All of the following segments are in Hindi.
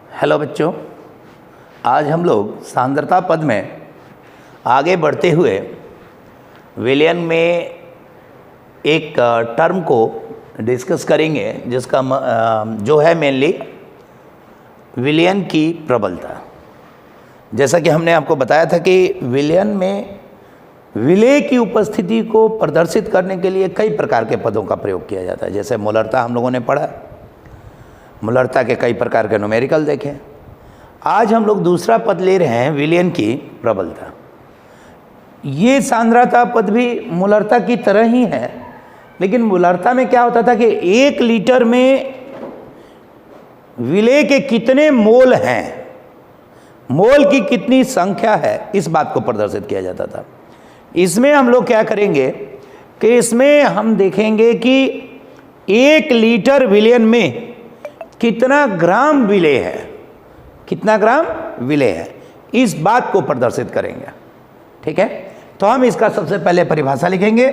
हेलो बच्चों, आज हम लोग सांद्रता पद में आगे बढ़ते हुए विलयन में एक टर्म को डिस्कस करेंगे जिसका जो है मेनली विलयन की प्रबलता। जैसा कि हमने आपको बताया था कि विलयन में विलेय की उपस्थिति को प्रदर्शित करने के लिए कई प्रकार के पदों का प्रयोग किया जाता है। जैसे मोलरता हम लोगों ने पढ़ा, मोलरता के कई प्रकार के न्यूमेरिकल देखे। आज हम लोग दूसरा पद ले रहे हैं विलयन की प्रबलता। ये सांद्रता पद भी मोलरता की तरह ही है, लेकिन मोलरता में क्या होता था कि 1 लीटर में विलेय के कितने मोल हैं, मोल की कितनी संख्या है, इस बात को प्रदर्शित किया जाता था। इसमें हम लोग क्या करेंगे कि इसमें हम देखेंगे कि 1 लीटर विलयन में कितना ग्राम विलेय है, कितना ग्राम विलेय है, इस बात को प्रदर्शित करेंगे। ठीक है, तो हम इसका सबसे पहले परिभाषा लिखेंगे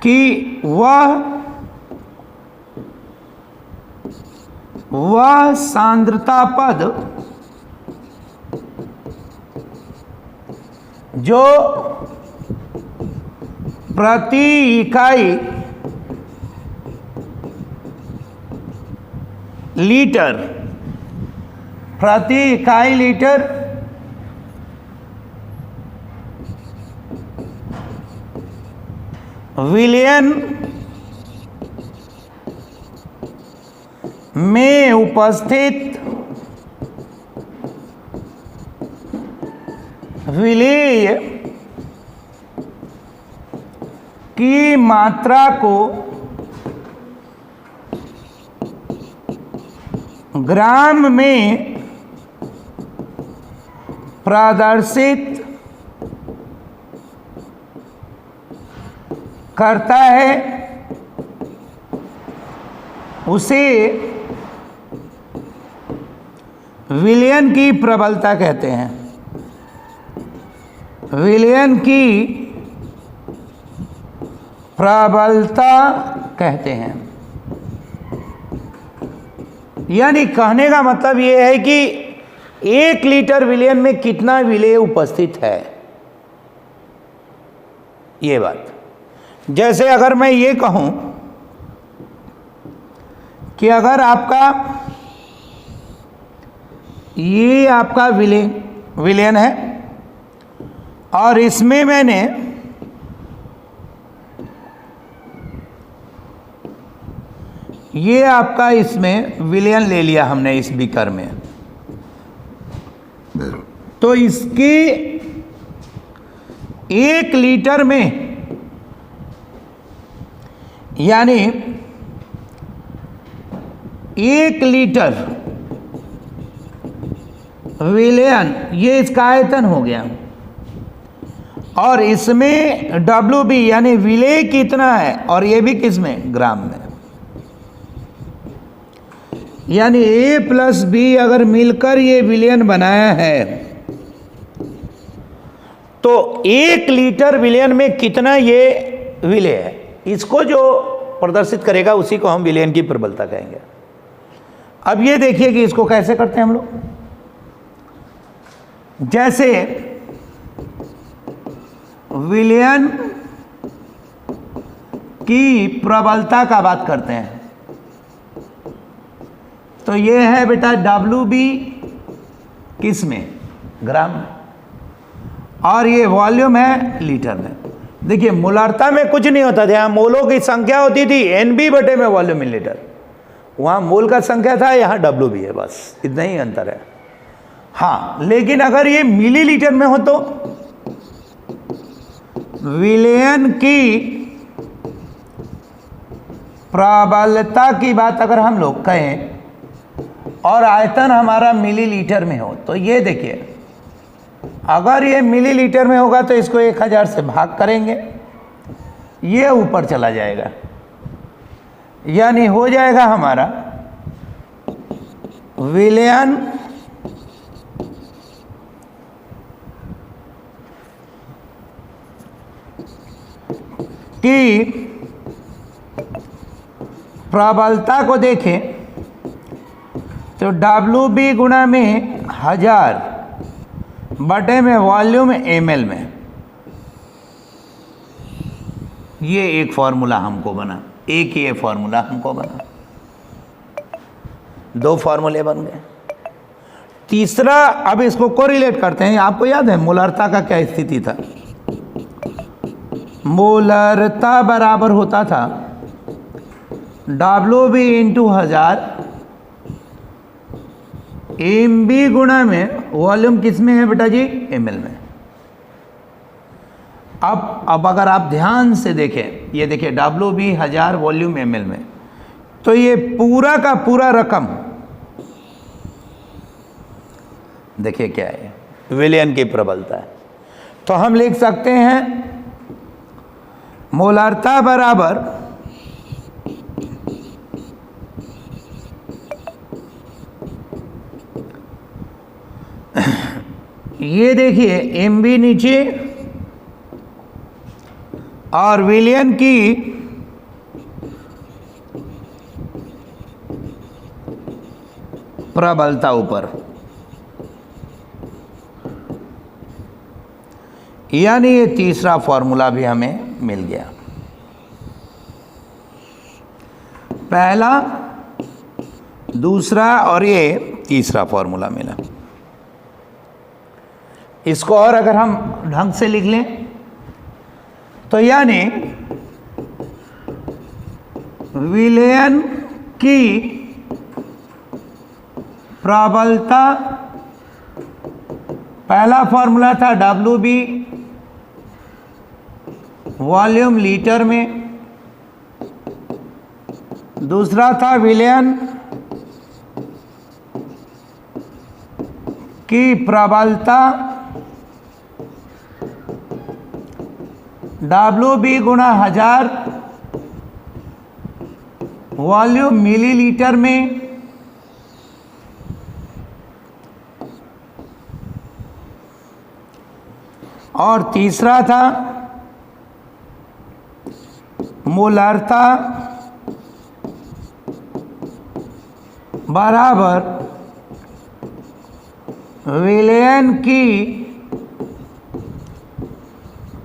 कि वह सांद्रता पद जो प्रति इकाई लीटर विलयन में उपस्थित विलेय की मात्रा को ग्राम में प्रदर्शित करता है, उसे विलयन की प्रबलता कहते हैं। विलयन की प्रबलता कहते हैं। यानी कहने का मतलब यह है कि 1 लीटर विलयन में कितना विलेय उपस्थित है, ये बात। जैसे अगर मैं ये कहूं कि अगर ये आपका विलयन है और इसमें मैंने ये आपका इसमें विलयन ले लिया हमने इस बीकर में, तो इसके 1 लीटर में यानी 1 लीटर विलयन, ये इसका आयतन हो गया, और इसमें WB यानी विलेय कितना है, और ये भी किसमें, ग्राम में। यानी A प्लस B अगर मिलकर ये विलयन बनाया है तो 1 लीटर विलयन में कितना ये विलेय है, इसको जो प्रदर्शित करेगा उसी को हम विलयन की प्रबलता कहेंगे। अब ये देखिए कि इसको कैसे करते हैं हम लोग। जैसे विलयन की प्रबलता का बात करते हैं तो ये है बेटा WB किस में, ग्राम में, और ये वॉल्यूम है लीटर में। देखिए मोलरता में कुछ नहीं होता था, यहाँ मोलों की संख्या होती थी NB बटे में वॉल्यूम इन लीटर, वहाँ मोल का संख्या था, यहाँ WB है, बस इतना ही अंतर है। हाँ, लेकिन अगर ये मिलीलीटर में हो तो विलयन की प्रबलता की बात अगर हम लोग कहें और आयतन हमारा मिलीलीटर में हो तो ये देखिए, अगर ये मिलीलीटर में होगा तो इसको 1000 से भाग करेंगे, ये ऊपर चला जाएगा, यानी हो जाएगा हमारा विलयन की प्रबलता को देखें तो डब्ल्यू बी गुणा में 1000 बटे में वॉल्यूम ml में, ये एक फॉर्मूला हमको बना, एक ये फॉर्मूला हमको बना, दो फॉर्मूले बन गए। तीसरा, अब इसको कोरिलेट करते हैं। आपको याद है मोलरता का क्या स्थिति था? मोलरता बराबर होता था W B into 1000 M B गुणा में वॉल्यूम किस में है बेटा जी? ml में। अब अगर आप ध्यान से देखें, ये देखिए डब्ल्यू बी 1000 वॉल्यूम ml में, तो ये पूरा का पूरा रकम देखिए क्या है, विलियन की प्रबलता है। तो हम लिख सकते हैं मोलरता बराबर ये देखिए एम बी नीचे और विलियन की प्रबलता ऊपर, यानी ये तीसरा फॉर्मूला भी हमें मिल गया। पहला, दूसरा और ये तीसरा फॉर्मूला मिला। इसको और अगर हम ढंग से लिख लें तो यानी विलियन की प्रबलता, पहला फॉर्मूला था डब्ल्यू बी वॉल्यूम लीटर में, दूसरा था विलियन की प्रबलता डब्ल्यू बी गुणा 1000 वॉल्यूम मिलीलीटर में, और तीसरा था मोलरता बराबर विलियन की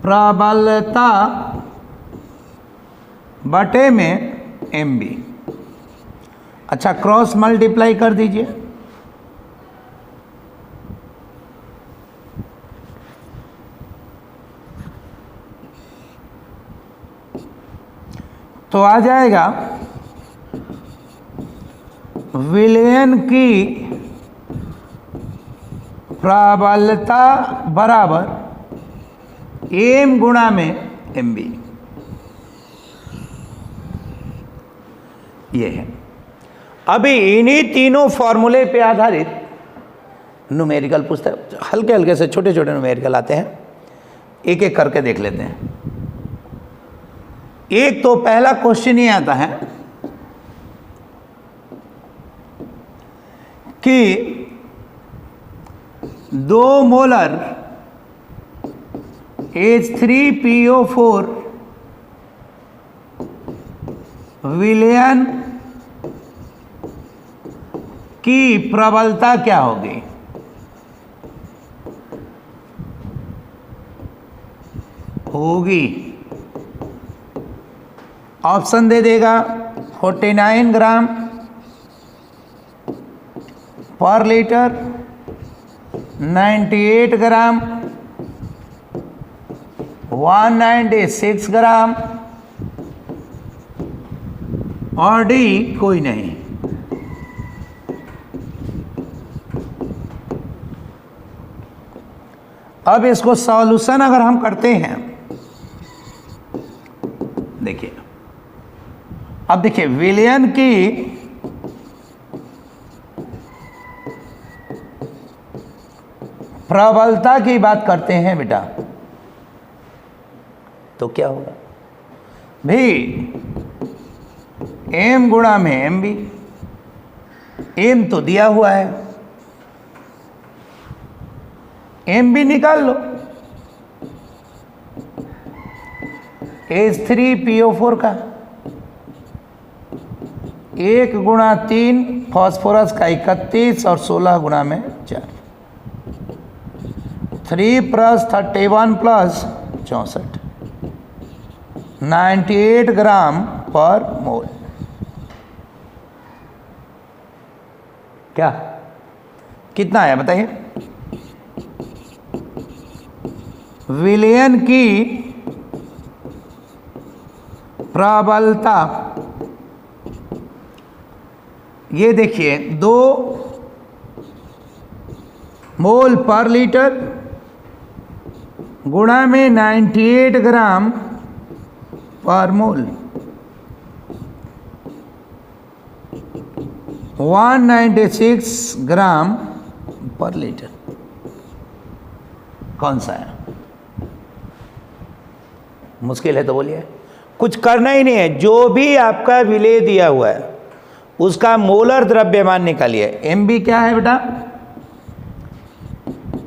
प्रबलता बटे में एम बी। अच्छा, क्रॉस मल्टीप्लाई कर दीजिए। तो आ जाएगा विलियन की प्रबलता बराबर एम गुणा में एम बी। ये है। अभी इन्हीं तीनों फॉर्मूले पे आधारित न्यूमेरिकल पुस्तक, हल्के हल्के से छोटे छोटे न्यूमेरिकल आते हैं, एक एक करके देख लेते हैं। एक तो पहला क्वेश्चन ये आता है कि 2 मोलर H3PO4 विलियन की प्रबलता क्या होगी? ऑप्शन दे देगा 49 ग्राम पर लीटर, 98 ग्राम, 196 ग्राम और डी कोई नहीं। अब इसको सॉल्यूशन अगर हम करते हैं, देखिए अब देखिए विलियन की प्रबलता की बात करते हैं बेटा, तो क्या होगा भी एम गुणा में एम बी। एम तो दिया हुआ है, एम बी निकाल लो। H3PO4 का 1 गुणा 3 फॉस्फोरस का 31 और 16 गुणा में 4, 3 + 31 + 64, 98 ग्राम पर मोल। क्या कितना है बताइए? विलयन की प्रबलता, ये देखिए 2 मोल पर लीटर गुणा में 98 ग्राम पर मोल, 196 ग्राम पर लीटर। कौन सा है? मुश्किल है तो बोलिए। कुछ करना ही नहीं है, जो भी आपका विलेय दिया हुआ है उसका मोलर द्रव्यमान निकालिए। एमबी क्या है बेटा?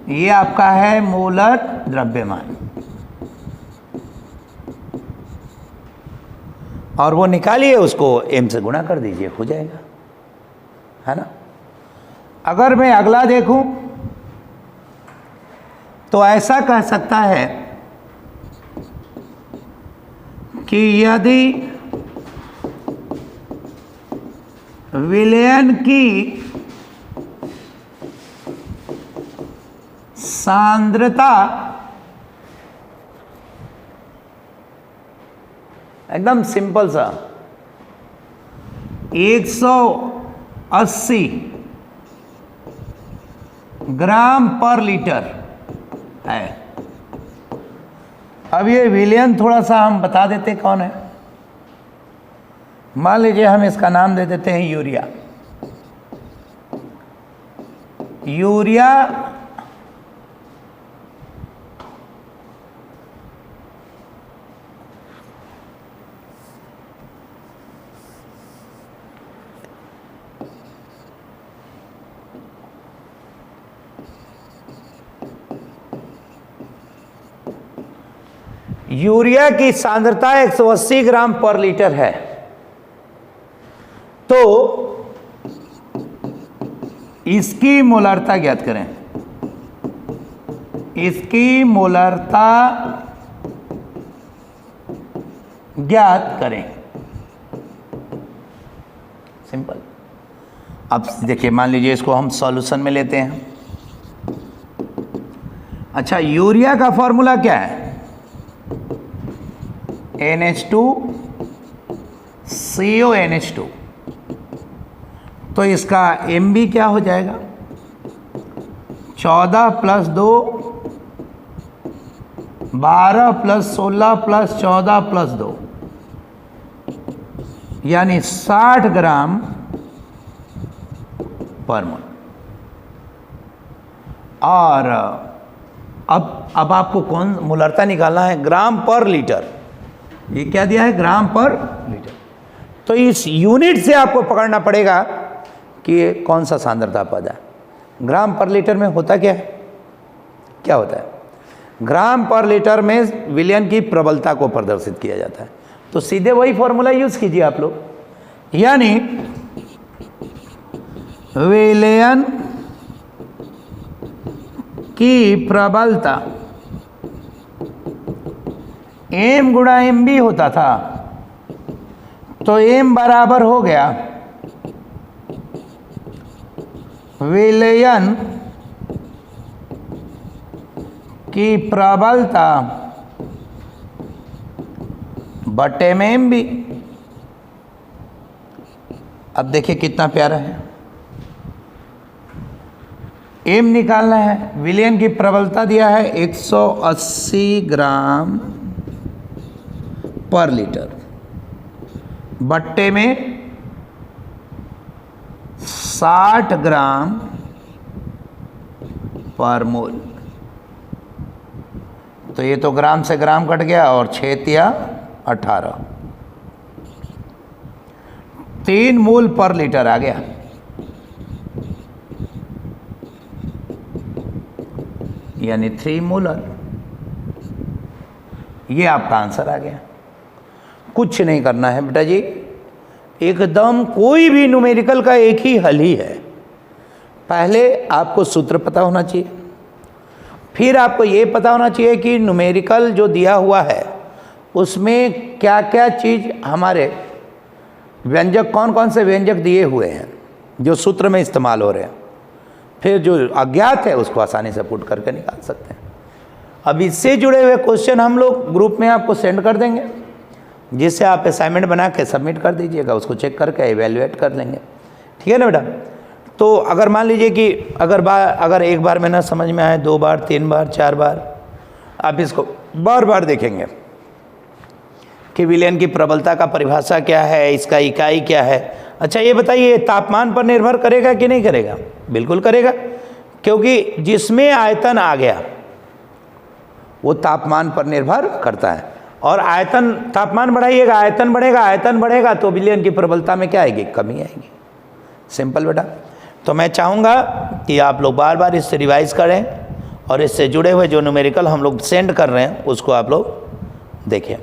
ये आपका है मोलर द्रव्यमान, और वो निकालिए, उसको एम से गुणा कर दीजिए, हो जाएगा, है ना। अगर मैं अगला देखूं तो ऐसा कह सकता है कि यदि विलयन की सांद्रता एकदम सिंपल सा 180 ग्राम पर लीटर है। अब ये विलयन थोड़ा सा हम बता देते कौन है। मान लीजिए हम इसका नाम दे देते हैं यूरिया। यूरिया यूरिया की सांद्रता 180 ग्राम पर लीटर है, तो इसकी मोलरता ज्ञात करें। इसकी मोलरता ज्ञात करें, सिंपल। अब देखिए, मान लीजिए इसको हम सॉल्यूशन में लेते हैं। अच्छा, यूरिया का फॉर्मूला क्या है? NH2CONH2। तो इसका MB क्या हो जाएगा? 14 + 2 12 + 16 + 14 + 2 यानी 60 ग्राम पर मोल। और अब आपको कौन मोलरता निकालना है? ग्राम पर लीटर। ये क्या दिया है? ग्राम पर लीटर। तो इस यूनिट से आपको पकड़ना पड़ेगा कि ये कौन सा सांद्रता पद है। ग्राम पर लीटर में होता क्या है? क्या होता है? ग्राम पर लीटर में विलयन की प्रबलता को प्रदर्शित किया जाता है। तो सीधे वही फॉर्मूला यूज कीजिए आप लोग, यानी विलयन की प्रबलता M × MB होता था, तो M बराबर हो गया विलयन की प्रबलता बटे में MB। अब देखिए कितना प्यारा है। M निकालना है, विलयन की प्रबलता दिया है 180 ग्राम पर लीटर बट्टे में 60 ग्राम पर मोल। तो ये तो ग्राम से ग्राम कट गया, और 6 या 18, 3 मोल पर लीटर आ गया। यानी 3 मोलर। ये आपका आंसर आ गया। कुछ नहीं करना है बेटा जी, एकदम कोई भी न्यूमेरिकल का एक ही हल ही है। पहले आपको सूत्र पता होना चाहिए, फिर आपको ये पता होना चाहिए कि न्यूमेरिकल जो दिया हुआ है उसमें क्या क्या चीज़ हमारे व्यंजक, कौन कौन से व्यंजक दिए हुए हैं जो सूत्र में इस्तेमाल हो रहे हैं। फिर जो अज्ञात है उसको आसानी से पुट करके निकाल सकते हैं। अब इससे जुड़े हुए क्वेश्चन हम लोग ग्रुप में आपको सेंड कर देंगे, जिससे आप असाइनमेंट बना के सबमिट कर दीजिएगा, उसको चेक करके इवेल्युएट कर लेंगे। ठीक है ना बेटा। तो अगर मान लीजिए कि अगर एक बार में ना समझ में आए, 2 बार 3 बार 4 बार आप इसको बार बार देखेंगे कि विलयन की प्रबलता का परिभाषा क्या है, इसका इकाई क्या है। अच्छा ये बताइए, तापमान पर निर्भर करेगा कि नहीं करेगा? बिल्कुल करेगा, क्योंकि जिसमें आयतन आ गया वो तापमान पर निर्भर करता है। और आयतन, तापमान बढ़ाइएगा आयतन बढ़ेगा, आयतन बढ़ेगा तो विलयन की प्रबलता में क्या आएगी? कमी आएगी। सिंपल बेटा। तो मैं चाहूँगा कि आप लोग बार बार इससे रिवाइज करें और इससे जुड़े हुए जो न्यूमेरिकल हम लोग सेंड कर रहे हैं उसको आप लोग देखें।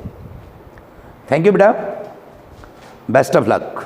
थैंक यू बेटा, बेस्ट ऑफ लक।